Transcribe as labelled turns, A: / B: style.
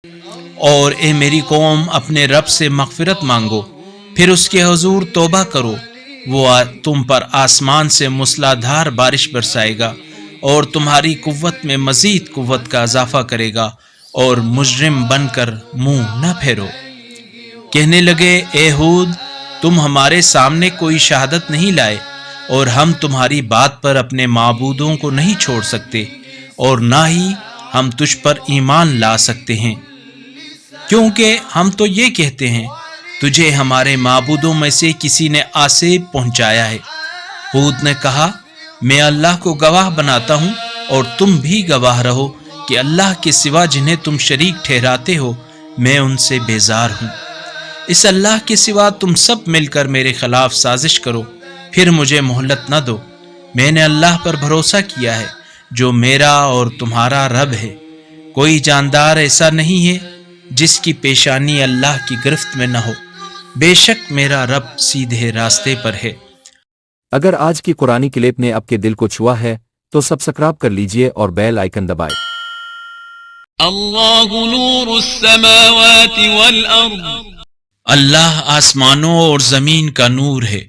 A: اور اے میری قوم اپنے رب سے مغفرت مانگو، پھر اس کے حضور توبہ کرو، وہ تم پر آسمان سے موسلادھار بارش برسائے گا اور تمہاری قوت میں مزید قوت کا اضافہ کرے گا، اور مجرم بن کر منہ نہ پھیرو۔ کہنے لگے اے ہود، تم ہمارے سامنے کوئی شہادت نہیں لائے، اور ہم تمہاری بات پر اپنے معبودوں کو نہیں چھوڑ سکتے، اور نہ ہی ہم تجھ پر ایمان لا سکتے ہیں، کیونکہ ہم تو یہ کہتے ہیں تجھے ہمارے معبودوں میں سے کسی نے آسیب پہنچایا ہے۔ ہود نے کہا میں اللہ کو گواہ بناتا ہوں اور تم بھی گواہ رہو کہ اللہ کے سوا جنہیں تم شریک ٹھہراتے ہو میں ان سے بیزار ہوں۔ اس اللہ کے سوا تم سب مل کر میرے خلاف سازش کرو، پھر مجھے مہلت نہ دو۔ میں نے اللہ پر بھروسہ کیا ہے جو میرا اور تمہارا رب ہے، کوئی جاندار ایسا نہیں ہے جس کی پیشانی اللہ کی گرفت میں نہ ہو، بے شک میرا رب سیدھے راستے پر ہے۔
B: اگر آج کی قرآنی کلپ نے آپ کے دل کو چھوا ہے تو سبسکرائب کر لیجئے اور بیل آئیکن دبائیں۔
C: اللہ نور السماوات والارض،
A: اللہ آسمانوں اور زمین کا نور ہے۔